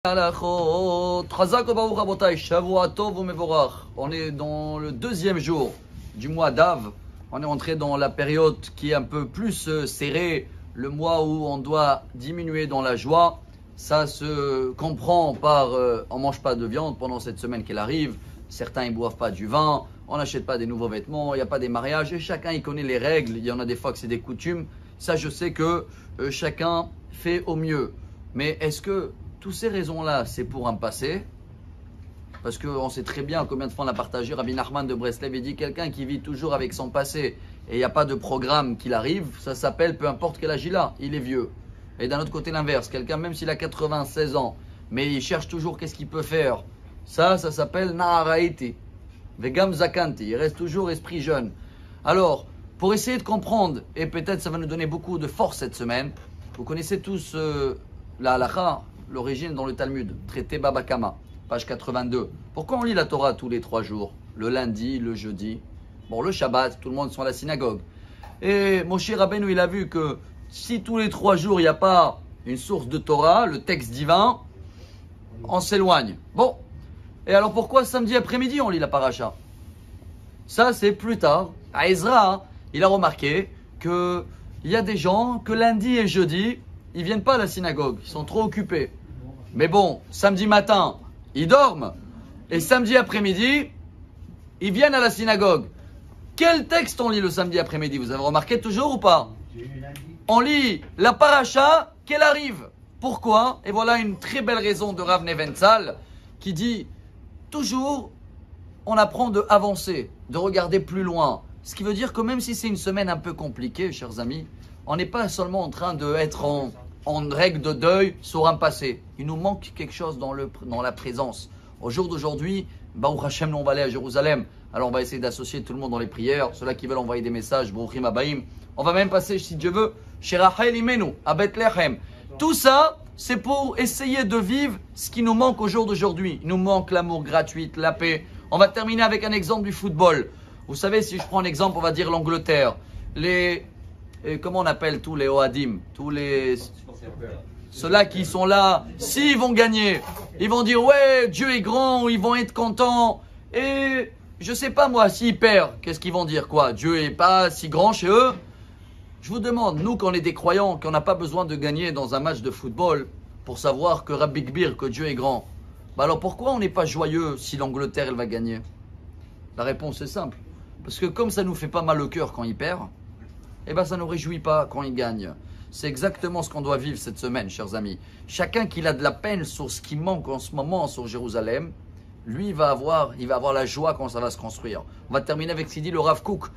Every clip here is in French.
On est dans le deuxième jour du mois d'Av. On est entré dans la période qui est un peu plus serrée, le mois où on doit diminuer dans la joie. Ça se comprend par on mange pas de viande pendant cette semaine qu'elle arrive. Certains ils boivent pas du vin, on n'achète pas des nouveaux vêtements, il n'y a pas des mariages et chacun il connaît les règles. Il y en a des fois que c'est des coutumes. Ça je sais que chacun fait au mieux. Mais est-ce que toutes ces raisons-là, c'est pour un passé? Parce qu'on sait très bien combien de fois on a partagé. Rabbi Nachman de Breslev, il dit quelqu'un qui vit toujours avec son passé et il n'y a pas de programme qu'il arrive, ça s'appelle peu importe quel âge il a, il est vieux. Et d'un autre côté l'inverse, quelqu'un même s'il a 96 ans, mais il cherche toujours qu'est-ce qu'il peut faire, ça s'appelle Naharaiti, Vegam Zakanti, il reste toujours esprit jeune. Alors, pour essayer de comprendre, et peut-être ça va nous donner beaucoup de force cette semaine, vous connaissez tous la halakha, l'origine dans le Talmud, traité Baba Kama, page 82. Pourquoi on lit la Torah tous les 3 jours? Le lundi, le jeudi. Bon, le Shabbat, tout le monde sont à la synagogue. Et Moshe Rabbeinu, il a vu que si tous les 3 jours, il n'y a pas une source de Torah, le texte divin, on s'éloigne. Bon. Et alors pourquoi samedi après-midi, on lit la paracha? Ça, c'est plus tard. À Ezra, il a remarqué qu'il y a des gens que lundi et jeudi, ils ne viennent pas à la synagogue, ils sont trop occupés. Mais bon, samedi matin, ils dorment. Et samedi après-midi, ils viennent à la synagogue. Quel texte on lit le samedi après-midi? Vous avez remarqué toujours ou pas? On lit la paracha qu'elle arrive. Pourquoi? Et voilà une très belle raison de Rav Neventzal qui dit toujours on apprend de avancer, de regarder plus loin. Ce qui veut dire que même si c'est une semaine un peu compliquée, chers amis, on n'est pas seulement en train d'être en règle de deuil sur un passé. Il nous manque quelque chose dans la présence. Au jour d'aujourd'hui, Baruch Hashem, nous on va aller à Jérusalem. Alors on va essayer d'associer tout le monde dans les prières. Ceux-là qui veulent envoyer des messages, Baruchim Abaim. On va même passer, si Dieu veut, chez Rachel Imenu, à Bethléem. Tout ça, c'est pour essayer de vivre ce qui nous manque au jour d'aujourd'hui. Il nous manque l'amour gratuit, la paix. On va terminer avec un exemple du football. Vous savez, si je prends un exemple, on va dire l'Angleterre. Comment on appelle tous les Oadim, ceux-là qui sont là, s'ils vont gagner, ils vont dire ouais, Dieu est grand, ils vont être contents. Et je sais pas moi, s'ils perdent, qu'est-ce qu'ils vont dire quoi? Dieu est pas si grand chez eux. Je vous demande, nous qu'on est des croyants, qu'on n'a pas besoin de gagner dans un match de football pour savoir que Rabbi Gbir, que Dieu est grand. Bah alors pourquoi on n'est pas joyeux si l'Angleterre elle va gagner? La réponse est simple. Parce que comme ça nous fait pas mal au cœur quand ils perdent, eh bien ça ne nous réjouit pas quand ils gagnent. C'est exactement ce qu'on doit vivre cette semaine, chers amis. Chacun qui a de la peine sur ce qui manque en ce moment sur Jérusalem, lui il va avoir la joie quand ça va se construire. On va terminer avec ce qu'il dit le Rav Kook.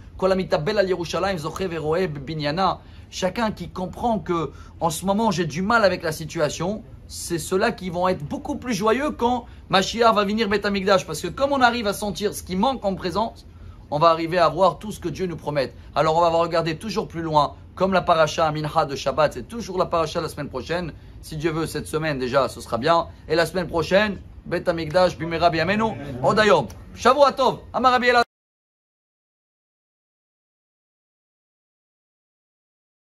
Chacun qui comprend que en ce moment j'ai du mal avec la situation, c'est ceux-là qui vont être beaucoup plus joyeux quand Mashiach va venir Beth Amikdash. Parce que comme on arrive à sentir ce qui manque en présence, on va arriver à voir tout ce que Dieu nous promet. Alors on va regarder toujours plus loin, comme la paracha Mincha de Shabbat, c'est toujours la paracha la semaine prochaine. Si Dieu veut, cette semaine déjà, ce sera bien. Et la semaine prochaine, Beth Amikdash, Bimera Biyamenu, Odayom. Shavua Tov, Amar Rabbi Elazar.